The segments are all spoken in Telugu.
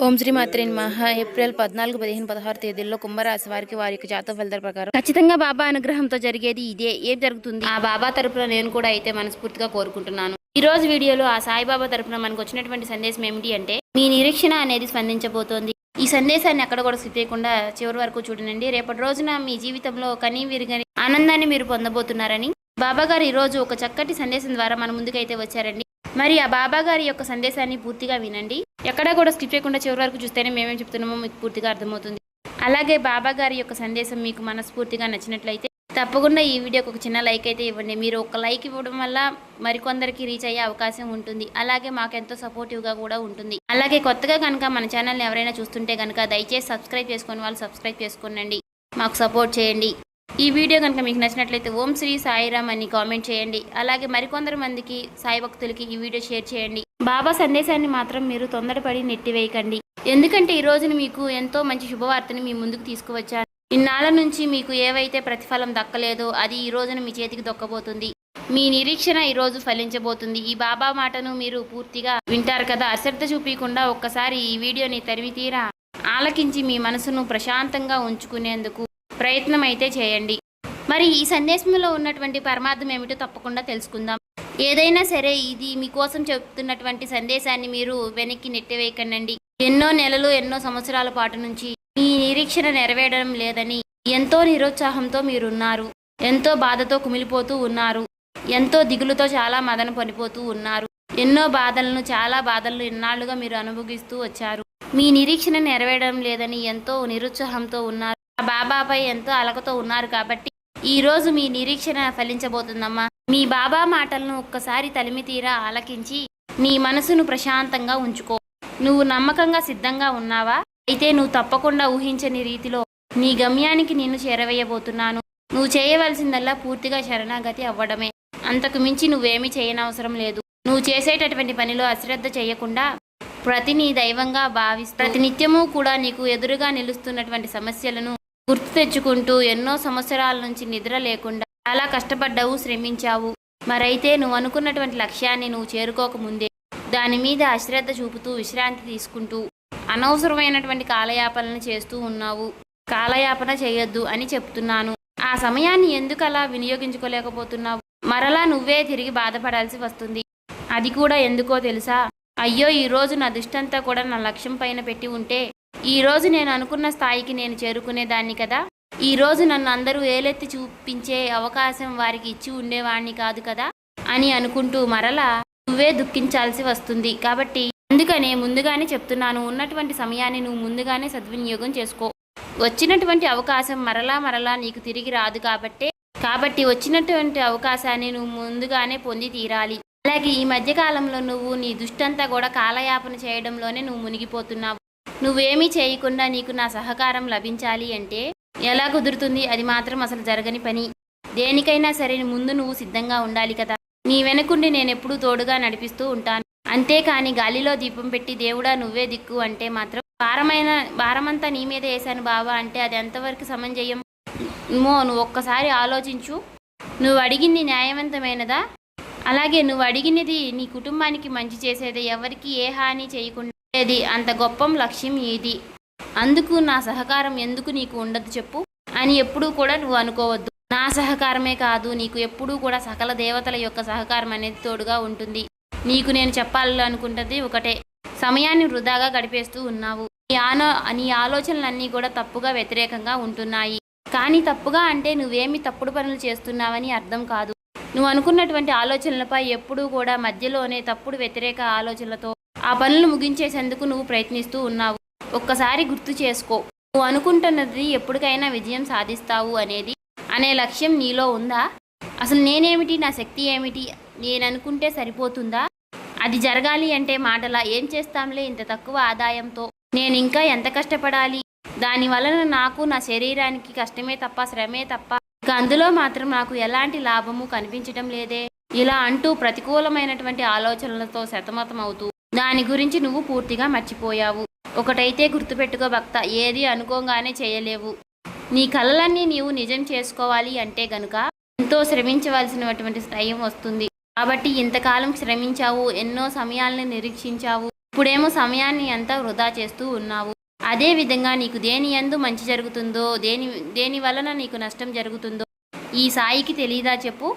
ఓం శ్రీ మాత్రే నమః. ఏప్రిల్ 14, 15, 16 తేదీల్లో కుంభరాశి వారికి వారి యొక్క జాతక ఫలితాల ప్రకారం ఖచ్చితంగా బాబా అనుగ్రహంతో జరిగేది ఇదే. ఏం జరుగుతుంది ఆ బాబా తరపున నేను కూడా అయితే మనస్ఫూర్తిగా కోరుకుంటున్నాను. ఈ రోజు వీడియోలో ఆ సాయిబాబా తరపున మనకు వచ్చినటువంటి సందేశం ఏమిటి అంటే, మీ నిరీక్షణ అనేది స్పందించబోతోంది. ఈ సందేశాన్ని ఎక్కడ కూడా స్కిప్ చేయకుండా చివరి వరకు చూడండి. రేపటి రోజున మీ జీవితంలో కనీ విరిగని ఆనందాన్ని మీరు పొందబోతున్నారని బాబా గారు ఈ రోజు ఒక చక్కటి సందేశం ద్వారా మన ముందుకైతే వచ్చారండి. మరి ఆ బాబా గారి యొక్క సందేశాన్ని పూర్తిగా వినండి. ఎక్కడా కూడా స్కిప్ చేయకుండా చివరి వరకు చూస్తేనే మేమేం చెప్తున్నామో మీకు పూర్తిగా అర్థమవుతుంది. అలాగే బాబా గారి యొక్క సందేశం మీకు మనస్ఫూర్తిగా నచ్చినట్లయితే తప్పకుండా ఈ వీడియోకి ఒక చిన్న లైక్ అయితే ఇవ్వండి. మీరు ఒక లైక్ ఇవ్వడం వల్ల మరికొందరికి రీచ్ అయ్యే అవకాశం ఉంటుంది. అలాగే మాకెంతో సపోర్టివ్గా కూడా ఉంటుంది. అలాగే కొత్తగా కనుక మన ఛానల్ని ఎవరైనా చూస్తుంటే కనుక దయచేసి సబ్స్క్రైబ్ చేసుకుని వాళ్ళు సబ్స్క్రైబ్ చేసుకోండి, మాకు సపోర్ట్ చేయండి. ఈ వీడియో కనుక మీకు నచ్చినట్లయితే ఓం శ్రీ సాయిరామ్ అని కామెంట్ చేయండి. అలాగే మరికొందరు మందికి సాయి భక్తులకి ఈ వీడియో షేర్ చేయండి. బాబా సందేశాన్ని మాత్రం మీరు తొందరపడి నెట్టివేయకండి. ఎందుకంటే ఈ రోజున మీకు ఎంతో మంచి శుభవార్తని మీ ముందుకు తీసుకువచ్చాను. ఇన్నాళ్ళ నుంచి మీకు ఏవైతే ప్రతిఫలం దక్కలేదో అది ఈ రోజున మీ చేతికి దొక్కబోతుంది. మీ నిరీక్షణ ఈ రోజు ఫలించబోతుంది. ఈ బాబా మాటను మీరు పూర్తిగా వింటారు కదా. అశ్రద్ధ చూపించకుండా ఒక్కసారి ఈ వీడియోని తరిమి తీరా ఆలకించి మీ మనసును ప్రశాంతంగా ఉంచుకునేందుకు ప్రయత్నం అయితే చేయండి. మరి ఈ సందేశంలో ఉన్నటువంటి పరమార్థం ఏమిటో తప్పకుండా తెలుసుకుందాం. ఏదైనా సరే ఇది మీకోసం చెప్తున్నటువంటి సందేశాన్ని మీరు వెనక్కి నెట్టివేయకండి. ఎన్నో నెలలు ఎన్నో సంవత్సరాల పాటు నుంచి మీ నిరీక్షణ నెరవేరడం లేదని ఎంతో నిరుత్సాహంతో మీరున్నారు. ఎంతో బాధతో కుమిలిపోతూ ఉన్నారు. ఎంతో దిగులుతో చాలా మదన పడిపోతూ ఉన్నారు. ఎన్నో బాధలను చాలా బాధలను ఎన్నాళ్లుగా మీరు అనుభవిస్తూ వచ్చారు. మీ నిరీక్షణ నెరవేరడం లేదని ఎంతో నిరుత్సాహంతో ఉన్నారు. ఆ బాబాపై ఎంతో అలకతో ఉన్నారు. కాబట్టి ఈ రోజు మీ నిరీక్షణ ఫలించబోతుందమ్మా. మీ బాబా మాటలను ఒక్కసారి తలిమి తీరా ఆలకించి నీ మనసును ప్రశాంతంగా ఉంచుకో. నువ్వు నమ్మకంగా సిద్ధంగా ఉన్నావా? అయితే నువ్వు తప్పకుండా ఊహించని రీతిలో నీ గమ్యానికి నిన్ను చేరవేయబోతున్నాను. నువ్వు చేయవలసిందల్లా పూర్తిగా శరణాగతి అవ్వడమే. అంతకు మించి నువ్వేమీ చేయనవసరం లేదు. నువ్వు చేసేటటువంటి పనిలో అశ్రద్ధ చేయకుండా ప్రతిని దైవంగా భావిస్తూ ప్రతినిత్యము కూడా నీకు ఎదురుగా నిలుస్తున్నటువంటి సమస్యలను గుర్తు తెచ్చుకుంటూ ఎన్నో సంవత్సరాల నుంచి నిద్ర లేకుండా చాలా కష్టపడ్డావు, శ్రమించావు. మరైతే నువ్వు అనుకున్నటువంటి లక్ష్యాన్ని నువ్వు చేరుకోకముందే దాని మీద అశ్రద్ధ చూపుతూ విశ్రాంతి తీసుకుంటూ అనవసరమైనటువంటి కాలయాపనలు చేస్తూ ఉన్నావు. కాలయాపన చేయొద్దు అని చెప్తున్నాను. ఆ సమయాన్ని ఎందుకు అలా వినియోగించుకోలేకపోతున్నావు? మరలా నువ్వే తిరిగి బాధపడాల్సి వస్తుంది. అది కూడా ఎందుకో తెలుసా? అయ్యో, ఈరోజు నా దృష్టంతా కూడా నా లక్ష్యం పైన పెట్టి ఉంటే ఈరోజు నేను అనుకున్న స్థాయికి నేను చేరుకునేదాన్ని కదా. ఈరోజు నన్ను అందరూ ఏలెత్తి చూపించే అవకాశం వారికి ఇచ్చి ఉండేవాణ్ణి కాదు కదా అని అనుకుంటూ మరలా నువ్వే దుఃఖించాల్సి వస్తుంది. కాబట్టి అందుకనే ముందుగానే చెప్తున్నాను, ఉన్నటువంటి సమయాన్ని నువ్వు ముందుగానే సద్వినియోగం చేసుకో. వచ్చినటువంటి అవకాశం మరలా నీకు తిరిగి రాదు. కాబట్టి వచ్చినటువంటి అవకాశాన్ని నువ్వు ముందుగానే పొంది తీరాలి. అలాగే ఈ మధ్యకాలంలో నువ్వు నీ దృష్టంతా కూడా కాలయాపన చేయడంలోనే నువ్వు మునిగిపోతున్నావు. నువ్వేమీ చేయకుండా నీకు నా సహకారం లభించాలి అంటే ఎలా కుదురుతుంది? అది మాత్రం అసలు జరగని పని. దేనికైనా సరే ముందు నువ్వు సిద్ధంగా ఉండాలి కదా. నీ వెనుకుండి నేనెప్పుడూ తోడుగా నడిపిస్తూ ఉంటాను. అంతేకాని గాలిలో దీపం పెట్టి దేవుడా నువ్వే దిక్కు అంటే మాత్రం భారమంతా నీ మీద వేశాను బాబా అంటే అది ఎంతవరకు సమంజయం? నువ్వు ఒక్కసారి ఆలోచించు. నువ్వు అడిగింది న్యాయవంతమైనదా? అలాగే నువ్వు అడిగినది నీ కుటుంబానికి మంచి చేసేది, ఎవరికి ఏ హాని చేయకుండా అంత గొప్ప లక్ష్యం ఇది. అందుకు నా సహకారం ఎందుకు నీకు ఉండదు చెప్పు అని ఎప్పుడూ కూడా నువ్వు అనుకోవద్దు. నా సహకారమే కాదు, నీకు ఎప్పుడూ కూడా సకల దేవతల యొక్క సహకారం అనేది తోడుగా ఉంటుంది. నీకు నేను చెప్పాలనుకుంటుంది ఒకటే, సమయాన్ని వృధాగా గడిపేస్తూ ఉన్నావు. నీ ఆలోచనలన్నీ కూడా తప్పుగా వ్యతిరేకంగా ఉంటున్నాయి. కానీ తప్పుగా అంటే నువ్వేమి తప్పుడు పనులు చేస్తున్నావని అర్థం కాదు. నువ్వు అనుకున్నటువంటి ఆలోచనలపై ఎప్పుడూ కూడా మధ్యలోనే తప్పుడు వ్యతిరేక ఆలోచనలతో ఆ పనులు ముగించేసేందుకు నువ్వు ప్రయత్నిస్తూ ఉన్నావు. ఒక్కసారి గుర్తు చేసుకో, నువ్వు అనుకుంటున్నది ఎప్పటికైనా విజయం సాధిస్తావు అనే లక్ష్యం నీలో ఉందా? అసలు నేనేమిటి, నా శక్తి ఏమిటి, నేను అనుకుంటే సరిపోతుందా? అది జరగాలి అంటే మాటలా ఏం చేస్తాంలే, ఇంత తక్కువ ఆదాయంతో నేను ఇంకా ఎంత కష్టపడాలి, దాని వలన నాకు నా శరీరానికి కష్టమే తప్ప శ్రమే తప్ప ఇక అందులో మాత్రం నాకు ఎలాంటి లాభము కనిపించడం లేదే, ఇలా అంటూ ప్రతికూలమైనటువంటి ఆలోచనలతో సతమతం అవుతూ దాని గురించి నువ్వు పూర్తిగా మర్చిపోయావు. ఒకటైతే గుర్తుపెట్టుకో భక్త, ఏది అనుకోగానే చేయలేవు. నీ కలలన్నీ నీవు నిజం చేసుకోవాలి అంటే గనుక ఎంతో శ్రమించవలసినటువంటి టైం వస్తుంది. కాబట్టి ఇంతకాలం శ్రమించావు, ఎన్నో సమయాలను నిరీక్షించావు. ఇప్పుడేమో సమయాన్ని అంతా వృధా చేస్తూ ఉన్నావు. అదే విధంగా నీకు దేని యందు మంచి జరుగుతుందో, దేని వలన నీకు నష్టం జరుగుతుందో ఈ సాయికి తెలీదా చెప్పు?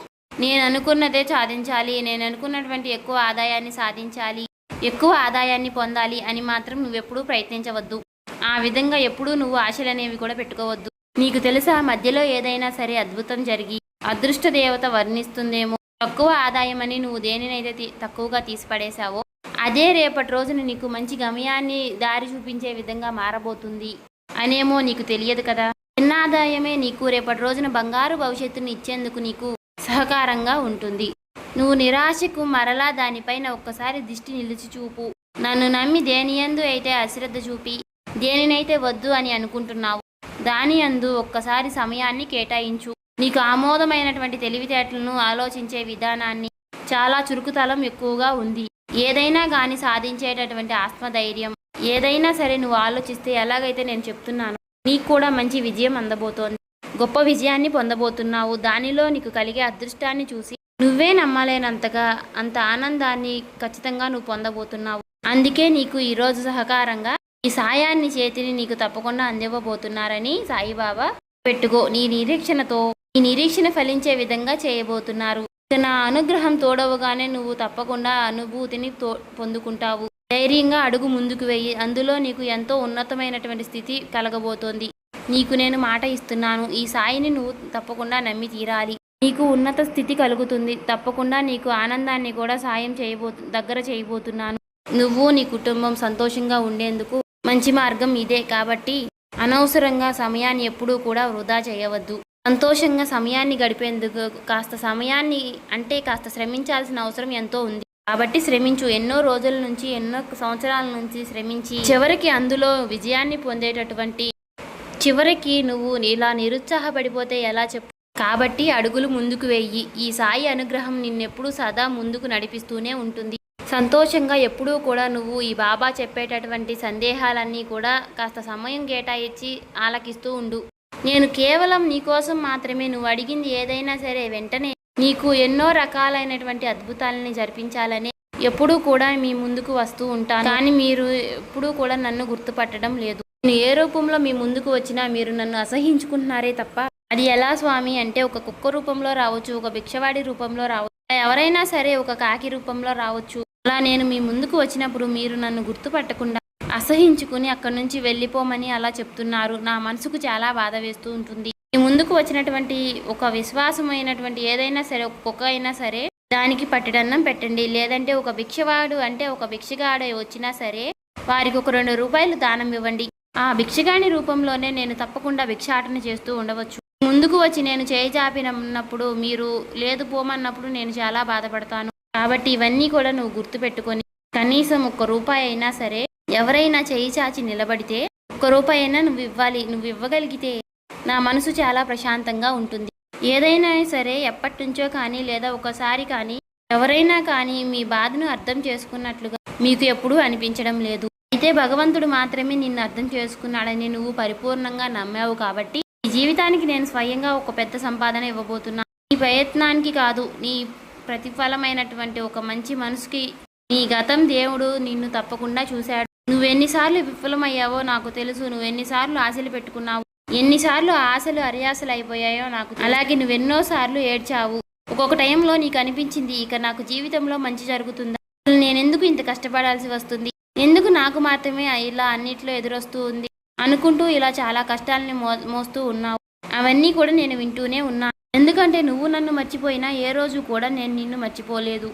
నేను అనుకున్నదే సాధించాలి, నేను అనుకున్నటువంటి ఎక్కువ ఆదాయాన్ని సాధించాలి, ఎక్కువ ఆదాయాన్ని పొందాలి అని మాత్రం నువ్వెప్పుడూ ప్రయత్నించవద్దు. ఆ విధంగా ఎప్పుడూ నువ్వు ఆశలనేవి కూడా పెట్టుకోవద్దు. నీకు తెలుసా, మధ్యలో ఏదైనా సరే అద్భుతం జరిగి అదృష్ట దేవత వర్ణిస్తుందేమో. తక్కువ ఆదాయం అని నువ్వు దేనినైతే తక్కువగా తీసిపడేశావో అదే రేపటి రోజున నీకు మంచి గమ్యాన్ని దారి చూపించే విధంగా మారబోతుంది అనేమో నీకు తెలియదు కదా. చిన్న ఆదాయమే నీకు రేపటి రోజున బంగారు భవిష్యత్తుని ఇచ్చేందుకు నీకు సహకారంగా ఉంటుంది. నువ్వు నిరాశకు మరలా దానిపైన ఒక్కసారి దృష్టి నిలిచి చూపు. నన్ను నమ్మి దేనియందు అయితే అశ్రద్ధ చూపి దేనినైతే వద్దు అని అనుకుంటున్నావు దాని యందు ఒక్కసారి సమయాన్ని కేటాయించు. నీకు ఆమోదమైనటువంటి తెలివితేటలను ఆలోచించే విధానాన్ని చాలా చురుకుతనం ఎక్కువగా ఉంది. ఏదైనా కానీ సాధించేటటువంటి ఆత్మధైర్యం, ఏదైనా సరే నువ్వు ఆలోచిస్తే ఎలాగైతే నేను చెప్తున్నాను నీకు కూడా మంచి విజయం అందబోతోంది. గొప్ప విజయాన్ని పొందబోతున్నావు. దానిలో నీకు కలిగే అదృష్టాన్ని చూసి నువ్వే నమ్మలేనంతగా అంత ఆనందాన్ని ఖచ్చితంగా నువ్వు పొందబోతున్నావు. అందుకే నీకు ఈరోజు సహకారంగా ఈ సాయాన్ని చేతిని నీకు తప్పకుండా అందివ్వబోతున్నారని సాయిబాబా పెట్టుకో. నీ నిరీక్షణతో ఈ నిరీక్షణ ఫలించే విధంగా చేయబోతున్నారు. నా అనుగ్రహం తోడవగానే నువ్వు తప్పకుండా అనుభూతిని పొందుకుంటావు. ధైర్యంగా అడుగు ముందుకు వెయ్యి. అందులో నీకు ఎంతో ఉన్నతమైనటువంటి స్థితి కలగబోతోంది. నీకు నేను మాట ఇస్తున్నాను, ఈ సాయిని నువ్వు తప్పకుండా నమ్మి తీరాలి. నీకు ఉన్నత స్థితి కలుగుతుంది. తప్పకుండా నీకు ఆనందాన్ని కూడా సాయం దగ్గర చేయబోతున్నాను. నువ్వు నీ కుటుంబం సంతోషంగా ఉండేందుకు మంచి మార్గం ఇదే. కాబట్టి అనవసరంగా సమయాన్ని ఎప్పుడూ కూడా వృధా చేయవద్దు. సంతోషంగా సమయాన్ని గడిపేందుకు కాస్త శ్రమించాల్సిన అవసరం ఎంతో ఉంది. కాబట్టి శ్రమించు. ఎన్నో రోజుల నుంచి, ఎన్నో సంవత్సరాల నుంచి శ్రమించి చివరికి అందులో విజయాన్ని పొందేటటువంటి చివరికి నువ్వు ఇలా నిరుత్సాహపడిపోతే ఎలా చెప్పు? కాబట్టి అడుగులు ముందుకు వెయ్యి. ఈ సాయి అనుగ్రహం నిన్నెప్పుడూ సదా ముందుకు నడిపిస్తూనే ఉంటుంది. సంతోషంగా ఎప్పుడూ కూడా నువ్వు ఈ బాబా చెప్పేటటువంటి సందేహాలన్నీ కూడా కాస్త సమయం కేటాయించి ఆలకిస్తూ ఉండు. నేను కేవలం నీకోసం మాత్రమే, నువ్వు అడిగింది ఏదైనా సరే వెంటనే నీకు ఎన్నో రకాలైనటువంటి అద్భుతాలని జరిపించాలని ఎప్పుడూ కూడా మీ ముందుకు వస్తూ ఉంటాను. కానీ మీరు ఎప్పుడూ కూడా నన్ను గుర్తుపట్టడం లేదు. నేను ఏ రూపంలో మీ ముందుకు వచ్చినా మీరు నన్ను అసహించుకుంటున్నారే తప్ప అది ఎలా స్వామి అంటే, ఒక కుక్క రూపంలో రావచ్చు, ఒక భిక్షవాడి రూపంలో రావచ్చు, ఎవరైనా సరే ఒక కాకి రూపంలో రావచ్చు. అలా నేను మీ ముందుకు వచ్చినప్పుడు మీరు నన్ను గుర్తుపట్టకుండా అసహించుకుని అక్కడి నుంచి వెళ్ళిపోమని అలా చెప్తున్నారు. నా మనసుకు చాలా బాధ వేస్తూ ఉంటుంది. మీ ముందుకు వచ్చినటువంటి ఒక విశ్వాసమైనటువంటి ఏదైనా సరే, ఒక కుక్క అయినా సరే దానికి పట్టెడన్నం పెట్టండి. లేదంటే ఒక భిక్షవాడు అంటే ఒక భిక్షగాడు వచ్చినా సరే వారికి ఒక 2 రూపాయలు దానం ఇవ్వండి. ఆ భిక్షగాని రూపంలోనే నేను తప్పకుండా భిక్షాటన చేస్తూ ఉండవచ్చు. ముందుకు వచ్చి నేను చేయి చాపినప్పుడు మీరు లేదు పోమన్నప్పుడు నేను చాలా బాధపడతాను. కాబట్టి ఇవన్నీ కూడా నువ్వు గుర్తుపెట్టుకొని కనీసం 1 రూపాయి అయినా సరే ఎవరైనా చేయి చాచి నిలబడితే 1 రూపాయి అయినా నువ్వు ఇవ్వాలి. నువ్వు ఇవ్వగలిగితే నా మనసు చాలా ప్రశాంతంగా ఉంటుంది. ఏదైనా సరే ఎప్పటి నుంచో కానీ లేదా ఒకసారి కానీ ఎవరైనా కానీ మీ బాధను అర్థం చేసుకున్నట్లుగా మీకు ఎప్పుడూ అనిపించడం లేదు. అయితే భగవంతుడు మాత్రమే నిన్ను అర్థం చేసుకున్నాడని నువ్వు పరిపూర్ణంగా నమ్మావు. కాబట్టి ఈ జీవితానికి నేను స్వయంగా ఒక పెద్ద సంపాదన ఇవ్వబోతున్నా. నీ ప్రయత్నానికి కాదు, నీ ప్రతిఫలమైనటువంటి ఒక మంచి మనసుకి నీ గతం దేవుడు నిన్ను తప్పకుండా చూశాడు. నువ్వెన్నిసార్లు విఫలమయ్యావో నాకు తెలుసు. నువ్వెన్నిసార్లు ఆశలు పెట్టుకున్నావు, ఎన్నిసార్లు ఆశలు అరియాసలు అయిపోయాయో నాకు. అలాగే నువ్వెన్నోసార్లు ఏడ్చావు. ఒక్కొక్క టైంలో నీకు అనిపించింది ఇక నాకు జీవితంలో మంచి జరుగుతుందా, నేనెందుకు ఇంత కష్టపడాల్సి వస్తుంది, ఎందుకు నాకు మాత్రమే ఇలా అన్నిట్లో ఎదురొస్తూ ఉంది అనుకుంటూ ఇలా చాలా కష్టాలని మోస్తూ ఉన్నావు. అవన్నీ కూడా నేను వింటూనే ఉన్నా. ఎందుకంటే నువ్వు నన్ను మర్చిపోయినా ఏ రోజు కూడా నేను నిన్ను మర్చిపోలేదు.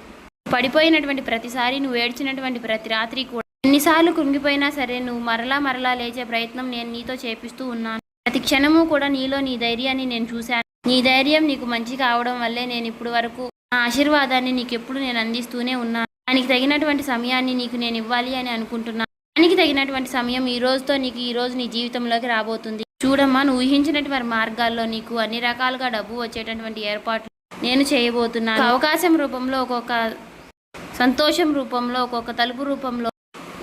పడిపోయినటువంటి ప్రతిసారి, నువ్వు ఏడ్చినటువంటి ప్రతి రాత్రి కూడా, ఎన్నిసార్లు కృంగిపోయినా సరే నువ్వు మరలా లేచే ప్రయత్నం నేను నీతో చేపిస్తూ ఉన్నాను. ప్రతి క్షణము కూడా నీలో నీ ధైర్యాన్ని నేను చూశాను. నీ ధైర్యం నీకు మంచి కావడం వల్లే నేను ఇప్పుడు వరకు నా ఆశీర్వాదాన్ని నీకు ఎప్పుడు నేను అందిస్తూనే ఉన్నాను. దానికి తగినటువంటి సమయాన్ని నీకు నేను ఇవ్వాలి అని అనుకుంటున్నాను. దానికి తగినటువంటి సమయం ఈ రోజుతో నీకు ఈ రోజు నీ జీవితంలోకి రాబోతుంది. చూడమ్మా, నువ్వు ఊహించినటువంటి మార్గాల్లో నీకు అన్ని రకాలుగా డబ్బు వచ్చేటటువంటి ఏర్పాట్లు నేను చేయబోతున్నాను. అవకాశం రూపంలో, ఒక్కొక్క సంతోషం రూపంలో, ఒక్కొక్క తలుపు రూపంలో,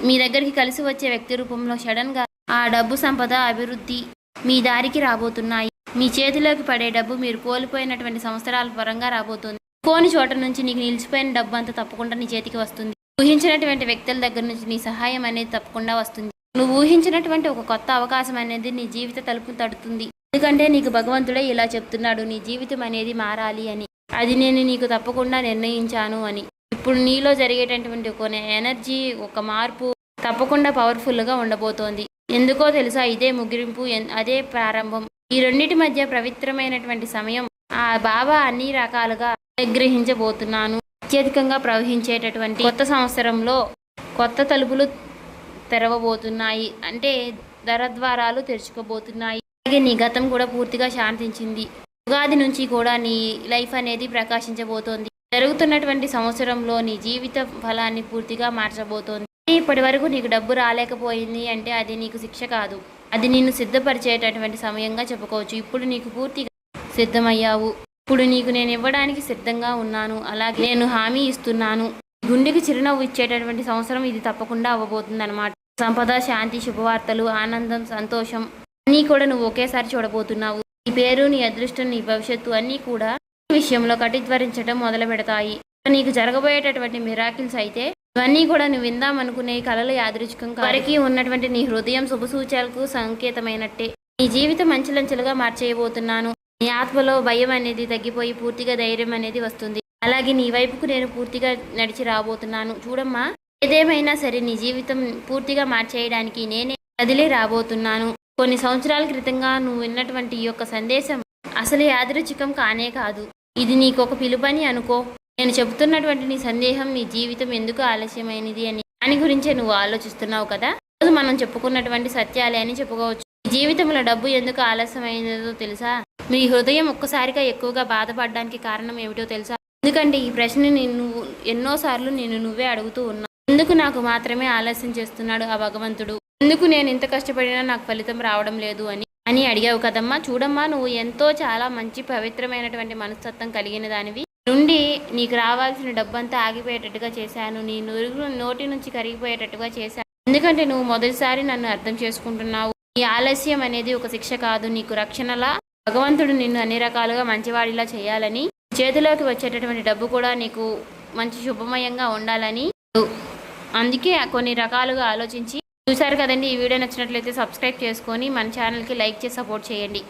మీ దగ్గరికి కలిసి వచ్చే వ్యక్తి రూపంలో సడన్గా ఆ డబ్బు సంపద అభివృద్ధి మీ దారికి రాబోతున్నాయి. మీ చేతిలోకి పడే డబ్బు మీరు కోల్పోయినటువంటి సంవత్సరాల పరంగా రాబోతుంది. కోని చోట నుంచి నీకు నిలిచిపోయిన డబ్బు అంతా తప్పకుండా నీ చేతికి వస్తుంది. ఊహించినటువంటి వ్యక్తుల దగ్గర నుంచి నీ సహాయం అనేది తప్పకుండా వస్తుంది. నువ్వు ఊహించినటువంటి ఒక కొత్త అవకాశం అనేది నీ జీవిత తలుపు తడుతుంది. ఎందుకంటే నీకు భగవంతుడే ఇలా చెప్తున్నాడు, నీ జీవితం అనేది మారాలి అని. అది నేను నీకు తప్పకుండా నిర్ణయించాను అని. ఇప్పుడు నీలో జరిగేటటువంటి ఒక ఎనర్జీ, ఒక మార్పు తప్పకుండా పవర్ఫుల్గా ఉండబోతోంది. ఎందుకో తెలుసా, ఇదే ముగింపు, అదే ప్రారంభం. ఈ రెండింటి మధ్య పవిత్రమైనటువంటి సమయం. ఆ బాబా అన్ని రకాలుగా గ్రహించబోతున్నాను. అత్యధికంగా ప్రవహించేటటువంటి కొత్త సంవత్సరంలో కొత్త తలుపులు తెరవబోతున్నాయి. అంటే దరద్వారాలు తెరుచుకోబోతున్నాయి. అలాగే నీ గతం కూడా పూర్తిగా శాంతించింది. ఉగాది నుంచి కూడా నీ లైఫ్ అనేది ప్రకాశించబోతోంది. జరుగుతున్నటువంటి సంవత్సరంలో నీ జీవిత ఫలాన్ని పూర్తిగా మార్చబోతోంది. ఇప్పటి వరకు నీకు డబ్బు రాలేకపోయింది అంటే అది నీకు శిక్ష కాదు, అది నిన్ను సిద్ధపరిచేటటువంటి సమయంగా చెప్పుకోవచ్చు. ఇప్పుడు నీకు పూర్తిగా సిద్ధమయ్యావు. ఇప్పుడు నీకు నేను ఇవ్వడానికి సిద్ధంగా ఉన్నాను. అలాగే నేను హామీ ఇస్తున్నాను. గుండెకి చిరునవ్వు ఇచ్చేటటువంటి సంవత్సరం ఇది తప్పకుండా అవ్వబోతుంది అన్నమాట. సంపద, శాంతి, శుభవార్తలు, ఆనందం, సంతోషం అన్నీ కూడా నువ్వు ఒకేసారి చూడబోతున్నావు. నీ పేరు, నీ అదృష్టం, నీ భవిష్యత్తు అన్నీ కూడా ఈ విషయంలో కటిధ్వరించడం మొదలు పెడతాయి. నీకు జరగబోయేటటువంటి మిరాకిల్స్ అయితే ఇవన్నీ కూడా నువ్వు విందామనుకునే కళలు యాదృచ్ఛికం వారికి ఉన్నటువంటి నీ హృదయం శుభసూచనలకు సంకేతమైనట్టే. నీ జీవితం అంచెలంచెలుగా మార్చేయబోతున్నాను. నీ ఆత్మలో భయం అనేది తగ్గిపోయి పూర్తిగా ధైర్యం అనేది వస్తుంది. అలాగే నీ వైపుకు నేను పూర్తిగా నడిచి రాబోతున్నాను. చూడమ్మా, ఏదేమైనా సరే నీ జీవితం పూర్తిగా మార్చేయడానికి నేనే కదిలి రాబోతున్నాను. కొన్ని సంవత్సరాల క్రితంగా నువ్వు విన్నటువంటి ఈ యొక్క సందేశం అసలు యాదృచ్ఛికం కానే కాదు. ఇది నీకు ఒక పిలుపని అనుకో. నేను చెబుతున్నటువంటి నీ సందేహం, నీ జీవితం ఎందుకు ఆలస్యమైనది అని దాని గురించే నువ్వు ఆలోచిస్తున్నావు కదా. రోజు మనం చెప్పుకున్నటువంటి సత్యాలే అని చెప్పుకోవచ్చు. నీ జీవితంలో డబ్బు ఎందుకు ఆలస్యమైనదో తెలుసా? మీ హృదయం ఒక్కసారిగా ఎక్కువగా బాధపడడానికి కారణం ఏమిటో తెలుసా? ఎందుకంటే ఈ ప్రశ్నని నువ్వు ఎన్నోసార్లు నువ్వే అడుగుతూ ఉన్నావు. ఎందుకు నాకు మాత్రమే ఆలస్యం చేస్తున్నాడు ఆ భగవంతుడు? ఎందుకు నేను ఇంత కష్టపడినా నాకు ఫలితం రావడం లేదు అని అడిగావు కదమ్మా. చూడమ్మా, నువ్వు ఎంతో చాలా మంచి పవిత్రమైనటువంటి మనస్తత్వం కలిగిన దానివి. నుండి నీకు రావాల్సిన డబ్బంతా ఆగిపోయేటట్టుగా చేశాను. నీ నోటి నుంచి కరిగిపోయేటట్టుగా చేశాను. ఎందుకంటే నువ్వు మొదటిసారి నన్ను అర్థం చేసుకుంటున్నావు. ఈ ఆలస్యం అనేది ఒక శిక్ష కాదు, నీకు రక్షణలా. భగవంతుడు నిన్ను అన్ని రకాలుగా మంచివాడిలా చేయాలని, చేతిలోకి వచ్చేటటువంటి డబ్బు కూడా నీకు మంచి శుభమయంగా ఉండాలని, అందుకే కొన్ని రకాలుగా ఆలోచించి చూశారు కదండి. ఈ వీడియో నచ్చినట్లయితే సబ్స్క్రైబ్ చేసుకొని మన ఛానల్కి లైక్ చేసి సపోర్ట్ చేయండి.